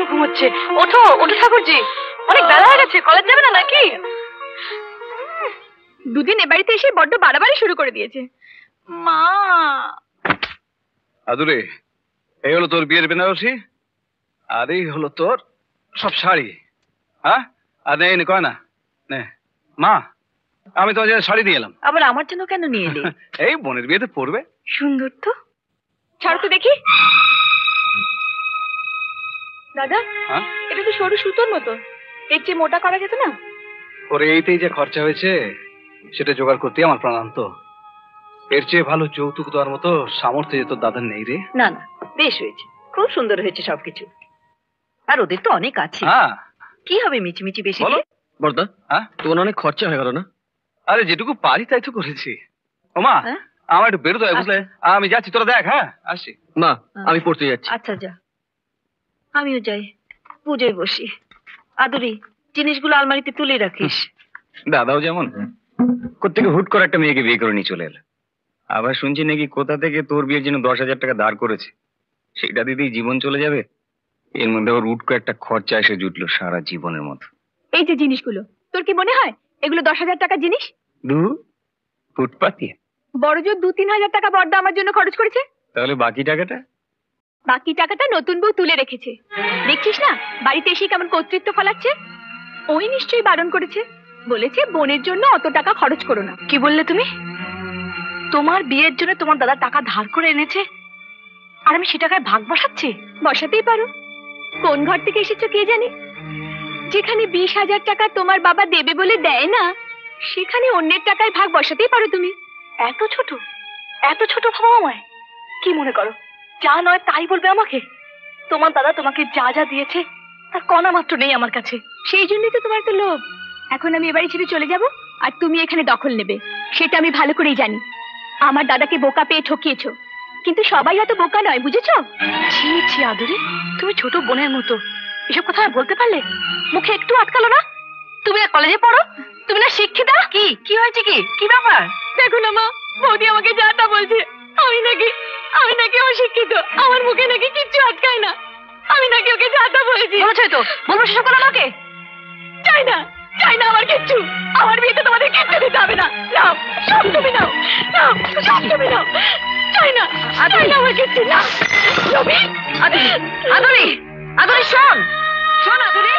এখনো ঘুমোচ্ছে। ওঠো ওঠো ঠাকুরজি, অনেক বেলা হয়ে গেছে, কলেজ যাবে না নাকি? দুদিন এ বাড়িতে এসে বড্ড বাড়াবাড়ি শুরু করে দিয়েছে। মা আদুরে, এই হলো তোর বিয়ের বেনারসি, আর এই হলো তোর সব শাড়ি। হ্যাঁ, আর নে কয় না নে। মা, আমি তোমার জন্য শাড়ি নিয়ে এলাম। আবার আমার জন্য কেন নিয়ে এলি? এই বোনের বিয়েতে পরবে। সুন্দর তো, ছাড়ো তো দেখি। দাদা, এটা তো সরু সুতোর মতো, এর চেয়ে মোটা করা যেত না? ওরে এইতেই যে খরচা হয়েছে সেটা জোগাড় করতে আমার প্রাণান্ত। এর চেয়ে ভালো যৌতুক দেওয়ার মতো সামর্থ্য যে তোর দাদার নেই রে। না না, বেশ হয়েছে, খুব সুন্দর হয়েছে সবকিছু। আর ওদের তো অনেক আছে। কি হবে মিচিমিচি বেশি? বড়দা, তোমার অনেক খরচা হয়ে গেল না? আরে যেটুকু পারি তাই তো করেছি। ওমা, আমার একটু বেরোতে হয় বুঝলে, আমি যাচ্ছি, তোরা দেখ। হ্যাঁ আসি। মা, আমি পড়তে যাচ্ছি। আচ্ছা যা, আমিও যাই, পুজোয় বসি। আদুরি, জিনিসগুলো আলমারিতে তুলে রাখিস। দাদাও যেমন কোত্থেকে হুট করে একটা মেয়েকে বিয়ে করে নিয়ে চলে এলো। আবার শুনছি নাকি কোথা থেকে তোর বিয়ের জন্য 10,000 টাকা ধার করেছে, সেটা দিতেই জীবন চলে যাবে। এর মধ্যে ওর উটকো একটা খরচা এসে জুটলো সারা জীবনের মতো। এই যে জিনিসগুলো, তোর কি মনে হয় এগুলো 10,000 টাকার জিনিস? ফুটপাতি বড় জোর 2-3 হাজার টাকা বড়দা আমার জন্য খরচ করেছে। তাহলে বাকি টাকাটা? বাকি টাকাটা নতুন বউ তুলে রেখেছে। দেখছিস না বাড়িতে এসে কেমন কর্তৃত্ব ফলাচ্ছে। ওই নিশ্চয়ই বারণ করেছে, বলেছে বোনের জন্য অত টাকা খরচ করো না। কি বললে তুমি? তোমার বিয়ের জন্য তোমার দাদা টাকা ধার করে এনেছে, আর আমি সে টাকায় ভাগ বসাচ্ছি? বসাতেই পারো, কোন ঘর থেকে এসেছো কে জানে। যেখানে 20,000 টাকা তোমার বাবা দেবে বলে দেয় না, সেখানে অন্যের টাকায় ভাগ বসাতেই পারো তুমি। এত ছোট ভাবো আমায়? কি মনে করো যা নয় তাই বলবে আমাকে? তোমার দাদা তোমাকে যা যা দিয়েছে তার কণা মাত্র নেই আমার কাছে। সেই জন্যই তো তোমার তো লোভ। এখন আমি এবারে ছেড়ে চলে যাব, আর তুমি এখানে দখল নেবে, সেটা আমি ভালো করেই জানি। আমার দাদাকে বোকা পেয়ে ঠকিয়েছো, কিন্তু সবাই হয়তো বোকা নয়, বুঝেছো? ছি ছি আদুরি, তুমি ছোট বোনের মতো এসব কথা বলতে পারলে? মুখে একটু আটকালো না? তুমি না কলেজে পড়ো, তুমি না শিক্ষিতা? কি হয়েছে? কি ব্যাপার? দেখো না মা, বৌদি আমাকে যা তা বলছে। আমি নাকি অশিক্ষিত, আমার মুখে নাকি কিচ্ছু আটকায় না। আমি নাকি ওকে যা তা বলেছি। বলেছো তো, বলবো সেসব কথা আমাকে? চাই না আমার কিচ্ছু। আমার বিয়েতে তোমাদের কিচ্ছু দিতে হবে না। নাও, সব তুমি নাও, সব তুমি নাও। চাই না আমার কিচ্ছু। না আদুরি, আদুরি শোন আদুরি,